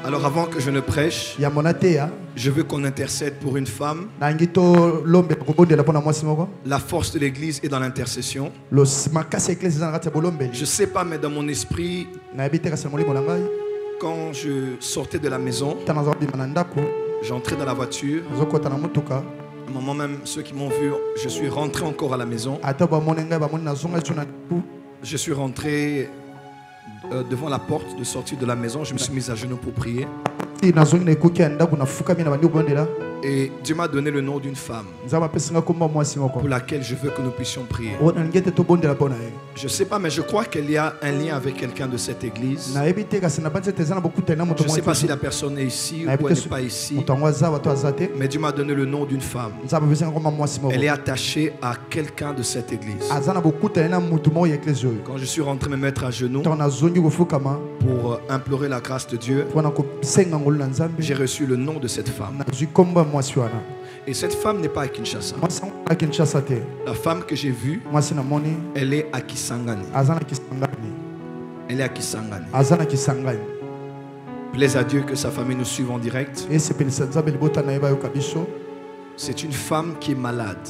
Alors avant que je ne prêche, je veux qu'on intercède pour une femme. La force de l'église est dans l'intercession. Je ne sais pas, mais dans mon esprit, quand je sortais de la maison, j'entrais dans la voiture. À un moment même, ceux qui m'ont vu, je suis rentré encore à la maison. Je suis rentré devant la porte de sortie de la maison. Je me suis mis à genoux pour prier. Et Dieu m'a donné le nom d'une femme pour laquelle je veux que nous puissions prier. Je ne sais pas, mais je crois qu'il y a un lien avec quelqu'un de cette église. Je ne sais pas si la personne est ici ou elle n'est pas ici. Mais Dieu m'a donné le nom d'une femme. Elle est attachée à quelqu'un de cette église. Quand je suis rentré me mettre à genoux pour implorer la grâce de Dieu, j'ai reçu le nom de cette femme. Et cette femme n'est pas à Kinshasa. La femme que j'ai vue, elle est à Kisangani. Elle est à Kisangani. Plaise à Dieu que sa famille nous suive en direct. C'est une femme qui est malade.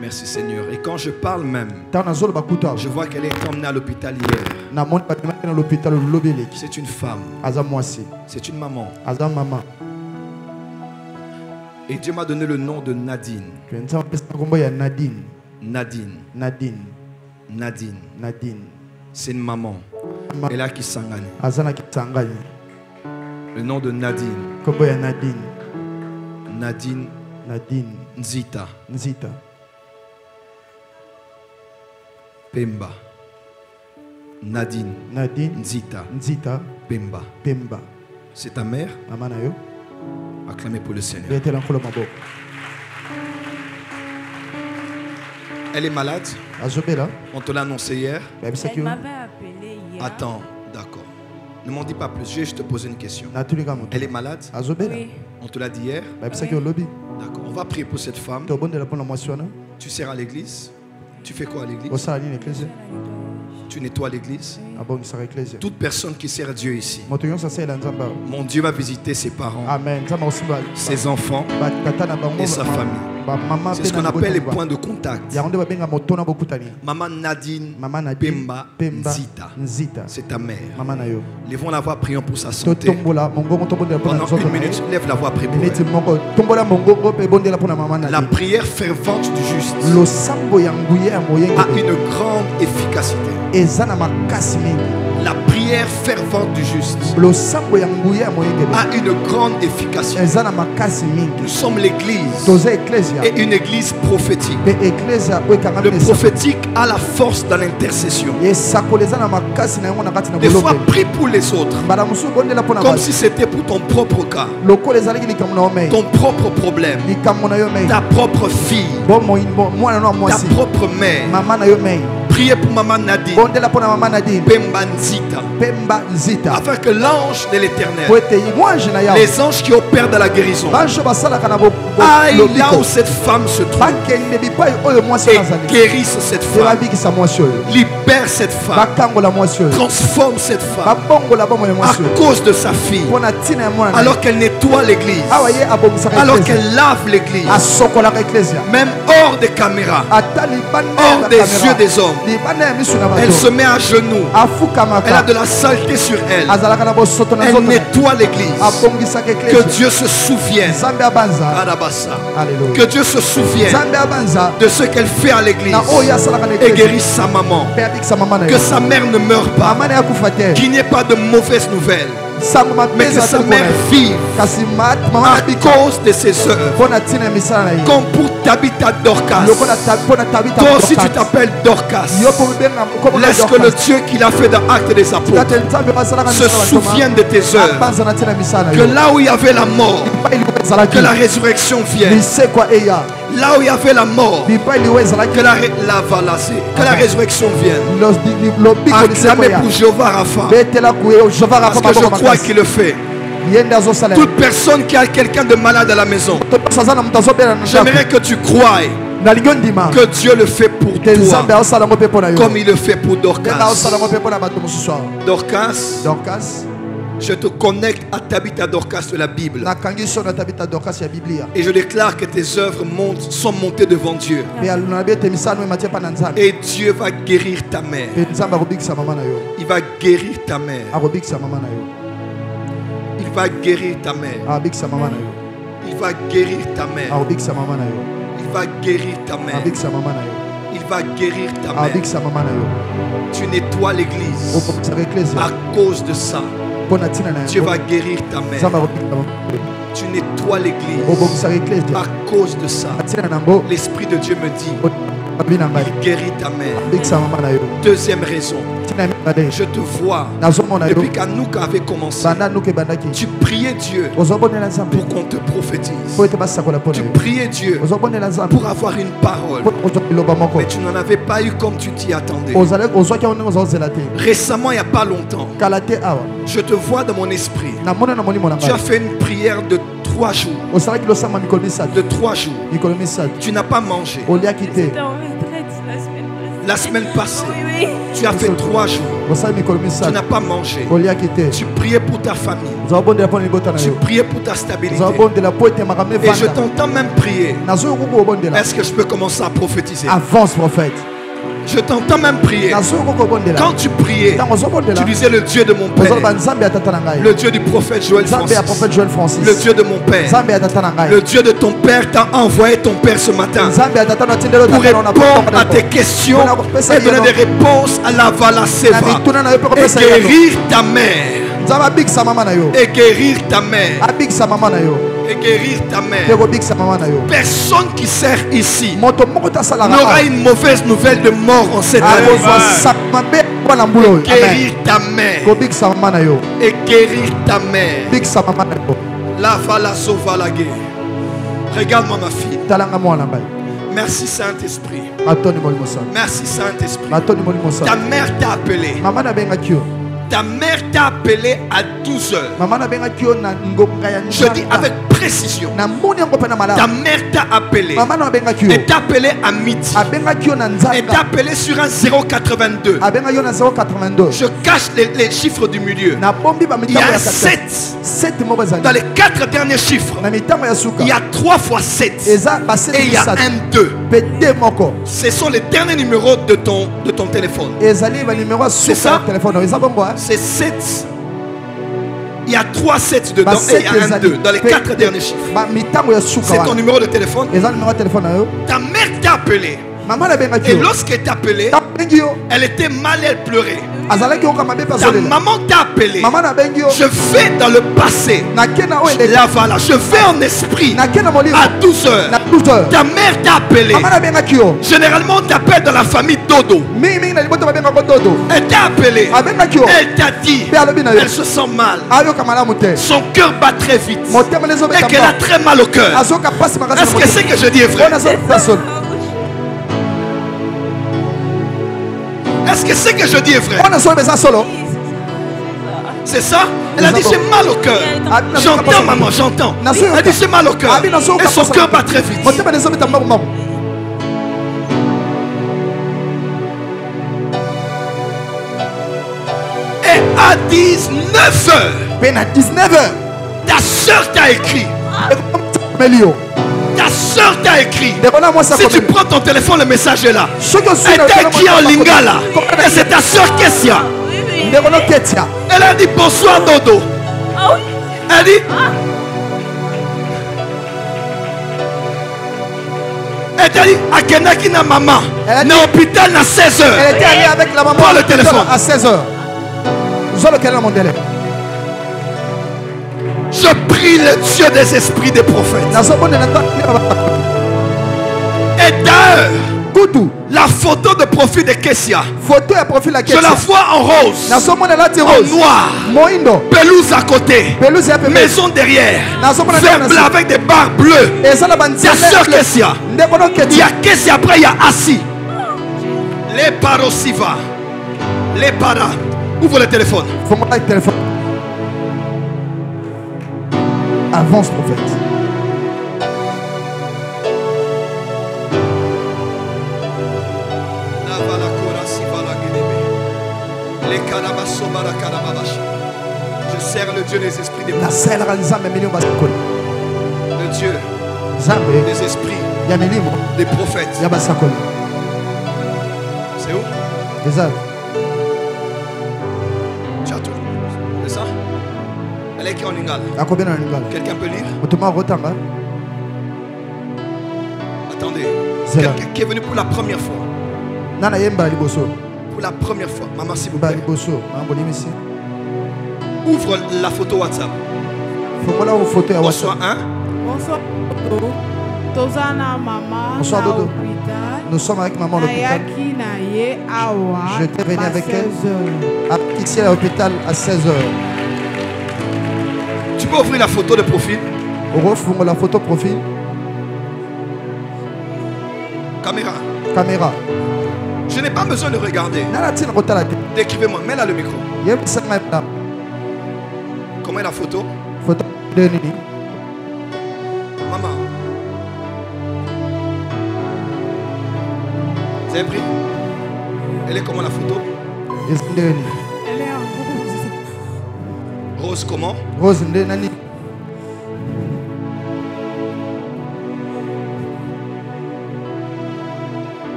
Merci Seigneur. Et quand je parle même, je vois qu'elle est emmenée à l'hôpital hier. C'est une femme. C'est une maman. Et Dieu m'a donné le nom de Nadine. Nadine. C'est une maman. Elle a qui s'engane. Le nom de Nadine. Nadine. Nzita. Pemba. Nadine. Nzita. Pemba. C'est ta mère? Acclamez pour le Seigneur. Elle est malade. On te l'a annoncé hier. Elle m'avait appelé hier. Attends, d'accord. Ne m'en dis pas plus. Je vais juste te poser une question. Elle est malade? Oui. On te l'a dit hier? Oui. D'accord. On va prier pour cette femme. Tu sers à l'église? Tu fais quoi à l'église? Tu nettoies l'église? Toute personne qui sert Dieu ici, mon Dieu va visiter ses parents, ses enfants et sa famille. C'est ce qu'on appelle les points de contact. Maman Nadine Pemba Nzita, c'est ta mère. Lèvons la voix, prions pour sa santé. Pendant 1 minute, lève la voix, prie pour elle. La prière fervente du juste a une grande efficacité. La prière fervente du juste a une grande efficacité. Nous sommes l'église et une église prophétique. Le prophétique a la force dans l'intercession. Des fois, prie pour les autres comme si c'était pour ton propre cas, ton propre problème, ta propre fille, ta propre mère. Priez pour maman Nadine Pemba Nzita, afin que l'ange de l'éternel, les anges qui opèrent dans la guérison, aillent là où cette femme se trouve et guérissent cette femme, libère cette femme, transforme cette femme à cause de sa fille, alors qu'elle nettoie l'église, alors qu'elle lave l'église, même hors des caméras, hors des yeux des hommes. Elle se met à genoux. Elle a de la saleté sur elle. Elle nettoie l'église. Que Dieu se souvienne. Que Dieu se souvienne de ce qu'elle fait à l'église et guérisse sa maman. Que sa mère ne meure pas. Qu'il n'y ait pas de mauvaises nouvelles, mais que sa mère vive à cause de ses œuvres. Comme pour Tabitha Dorcas. Toi aussi tu t'appelles Dorcas. Laisse que le Dieu qui l'a fait dans Actes des Apôtres se souvienne de tes œuvres. Que là où il y avait la mort, que la résurrection vienne. Là où il y avait la mort, que la résurrection vienne. Acclamez pour Jéhovah Rapha, parce que je crois qu'il le fait. Toute personne qui a quelqu'un de malade à la maison, j'aimerais que tu croies Que Dieu le fait pour toi comme il le fait pour Dorcas. Dorcas, je te connecte à Tabitha Dorcas de la Bible. Et je déclare que tes œuvres sont montées devant Dieu. Et Dieu va guérir ta mère. Il va guérir ta mère. Il va guérir ta mère. Il va guérir ta mère. Il va guérir ta mère. Il va guérir ta mère. Tu nettoies l'église à cause de ça. Dieu va guérir ta mère. Tu nettoies l'église à cause de ça. L'Esprit de Dieu me dit, il guérit ta mère. Deuxième raison, je te vois depuis qu'Anouk avait commencé. Tu priais Dieu pour qu'on te prophétise. Tu priais Dieu pour avoir une parole, mais tu n'en avais pas eu comme tu t'y attendais. Récemment, il n'y a pas longtemps, je te vois dans mon esprit. Tu as fait une prière de 3 jours. De 3 jours. Tu n'as pas mangé. La semaine passée, tu as fait 3 jours. Tu n'as pas mangé. Tu priais pour ta famille. Tu priais pour ta stabilité. Et je t'entends même prier. Est-ce que je peux commencer à prophétiser? Avance, prophète. Je t'entends même prier. Quand tu priais, tu disais le Dieu de mon père, le Dieu du prophète Joël Francis, le Dieu de mon père, le Dieu de ton père t'a envoyé ton père ce matin pour répondre à tes questions et donner des réponses à la Valaseva et guérir ta mère. Et guérir ta mère. Et guérir ta mère. Personne qui sert ici n'aura une mauvaise nouvelle de mort en cette année. Et guérir ta mère. Et guérir ta mère. La vala sovalage. Regarde-moi ma fille. Merci Saint-Esprit. Merci Saint-Esprit. Ta mère t'a appelé. Ta mère t'a appelé à 12 heures. Je dis avec précision. Ta mère t'a appelé. Et t'a appelé à midi. Et t'a appelé sur un 082. Je cache les chiffres du milieu. Il y a un 7. Dans les 4 derniers chiffres, il y a 3 fois 7. Et il y a un 2. Ce sont les derniers numéros de ton téléphone. C'est ça? C'est 7. Il y a 3 7 dedans et il y a un 2 dans les 4 derniers chiffres. C'est ton numéro de téléphone. Ta mère t'a appelé. Et lorsqu'elle t'a appelé, elle était mal, elle pleurait. Ta maman t'a appelé. Je vais dans le passé. Là, voilà, je vais en esprit à 12 heures. Ta mère t'a appelé. Généralement, on t'appelle dans la famille Dodo. Elle t'a appelé. Elle t'a dit elle se sent mal. Son cœur bat très vite. Et qu'elle a très mal au cœur. Est-ce que c'est que je dis est vrai? Est-ce que c'est que je dis est vrai? C'est ça? Elle a dit j'ai mal au cœur. J'entends maman, j'entends. Elle a dit j'ai mal au cœur. Et son cœur bat très vite. Et à 19 heures, ta soeur t'a écrit. Ta soeur t'a écrit. Si tu prends ton téléphone, le message est là. Elle t'a écrit en lingala. Et c'est ta soeur Kessia. Elle a dit bonsoir Dodo. Elle dit elle t'a dit Akenaki na maman. Na hôpital na 16 heures. Elle était allée avec la maman. Prends le téléphone à 16 heures. Je prie le Dieu des esprits des prophètes. Et d'ailleurs, la photo de profil de Kessia, je la vois en rose, en noir, pelouse à côté, maison derrière, vert blanc avec des barres bleues. Ta soeur Kessia, il y a Kessia, après il y a Assis. Les parosiva, les para. Ouvre le téléphone. Avance, prophète. Je sers le Dieu des esprits des prophètes. Le Dieu des esprits des prophètes. C'est où? Tu as tout. C'est ça? Elle est écrite en lingala. Quelqu'un peut lire? Attendez. Quelqu'un qui est venu pour la première fois. Pour la première fois. Maman, s'il vous plaît. Ouvre la photo WhatsApp. Bonsoir, hein? Bonsoir. Bonsoir, Dodo. Nous sommes avec maman à l'hôpital. J'étais venu avec elle ici à l'hôpital à 16h. Tu peux ouvrir la photo de profil? Ouvre la photo profil. Caméra. Caméra. Je n'ai pas besoin de regarder. Décrivez-moi. Mets là le micro. Comment est la photo? Photo de Nini. Maman. Vous avez pris? Elle est comment la photo? Elle est en rose. Rose comment? Rose Nani.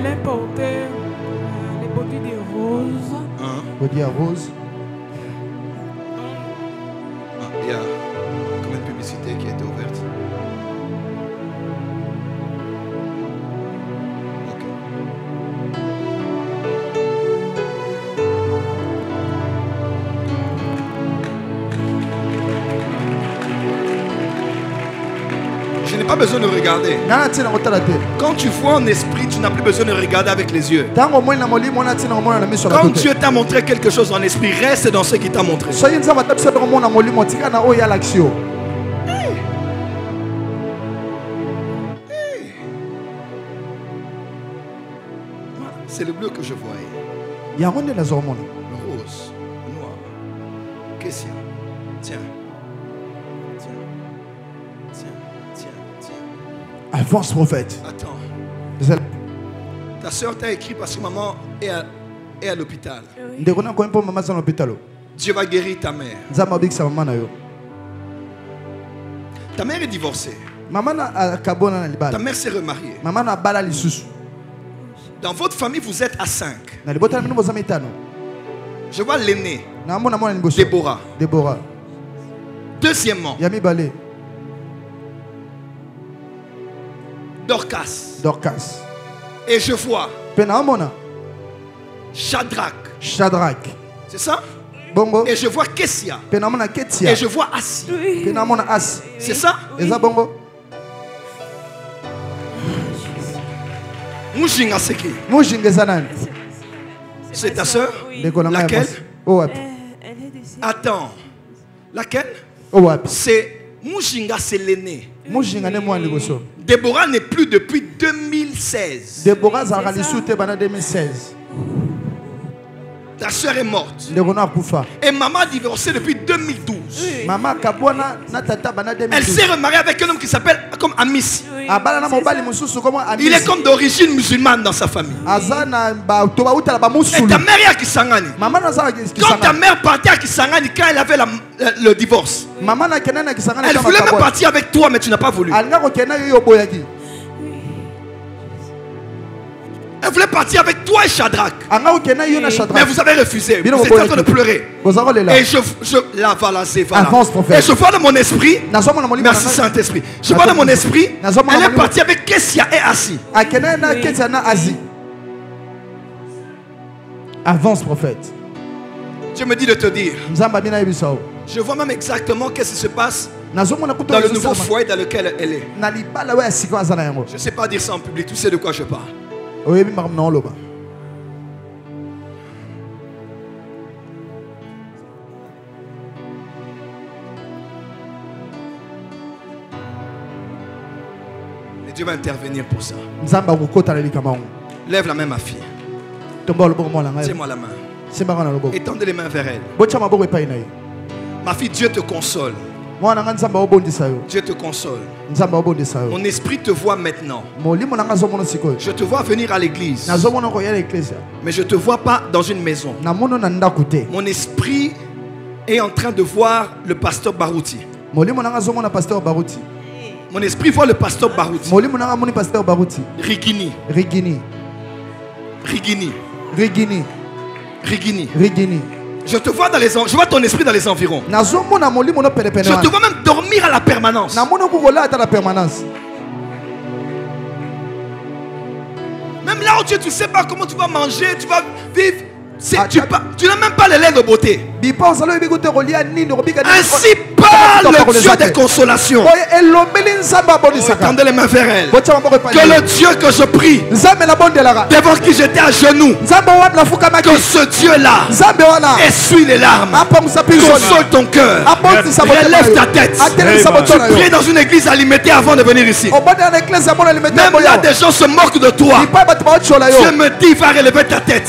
Elle est portée les body de rose. Hein? Body à rose. Il y a combien de publicités qui a été ouverte? Je n'ai pas besoin de regarder. Quand tu vois en esprit, tu n'as plus besoin de regarder avec les yeux. Quand Dieu t'a montré quelque chose en esprit, reste dans ce qu'il t'a montré. C'est le bleu que je voyais. Le rose, le noir. Qu'est-ce qu'il y a? Tiens. Avance, prophète. Attends. Ta soeur t'a écrit parce que maman est à l'hôpital. Dieu va guérir ta mère. Ta mère est divorcée. Ta mère s'est remariée. Dans votre famille, vous êtes à 5. Je vois l'aîné. Déborah. Deuxièmement, Dorcas. Et je vois Shadrach. C'est ça? Bongo. Et je vois Kessia. Et je vois Assi. C'est ça? Mujinga Seki. C'est ta soeur? Laquelle? Attends. Laquelle? C'est Mujinga, c'est l'aîné. Déborah n'est plus depuis 2016. Ta soeur est morte. Et maman a divorcé depuis 2012. Elle s'est remariée avec un homme qui s'appelle comme Amis. Il est comme d'origine musulmane dans sa famille. Et ta mère est à Kisangani. Quand ta mère partait à Kisangani, quand elle avait le divorce, elle voulait même partir avec toi, mais tu n'as pas voulu. Elle voulait partir avec toi et Shadrach. Mais vous avez refusé. Vous êtes en train de pleurer. Et Avance, prophète. Et je vois dans mon esprit. Merci Saint-Esprit. Je vois dans mon esprit. Elle est partie avec Kessia et Assi. Avance, prophète. Dieu me dit de te dire. Je vois même exactement qu'est-ce qui se passe dans le nouveau foyer dans lequel elle est. Je ne sais pas dire ça en public. Tu sais de quoi je parle. Et Dieu va intervenir pour ça. Lève la main, ma fille. Tiens-moi la main. Étendez les mains vers elle. Ma fille, Dieu te console. Dieu te console. Mon esprit te voit maintenant. Je te vois venir à l'église. Mais je ne te vois pas dans une maison. Mon esprit est en train de voir le pasteur Barouti. Mon esprit voit le pasteur Barouti. Rigini. Je te vois dans je vois ton esprit dans les environs. Je te vois même dormir à la permanence. Même là où tu ne sais pas comment tu vas manger, tu vas vivre. Tu n'as même pas les lait de beauté. Ainsi parle le Dieu des consolations. Tendez les mains vers elle. Que le Dieu que je prie, devant qui j'étais à genoux, que ce Dieu-là essuie les larmes, console ton cœur, relève ta tête. Tu pries dans une église alimentée avant de venir ici. Même là, des gens se moquent de toi. Dieu me dit, va relever ta tête.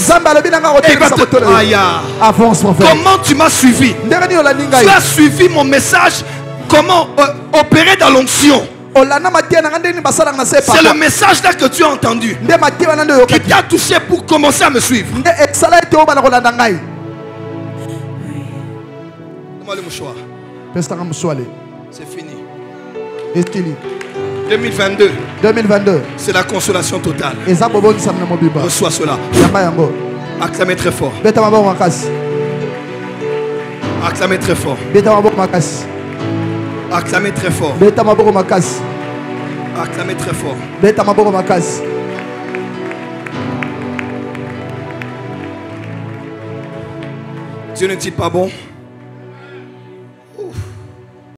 Comment tu m'as suivi? Tu as suivi mon message. Comment opérer dans l'onction? C'est le message là que tu as entendu qui t'a touché pour commencer à me suivre. Comment le mouchoir? C'est fini. 2022. C'est la consolation totale. Reçois cela. Acclamez très fort. Acclamez très fort. Acclamez très fort. Acclamez très fort. Dieu ne dit pas bon.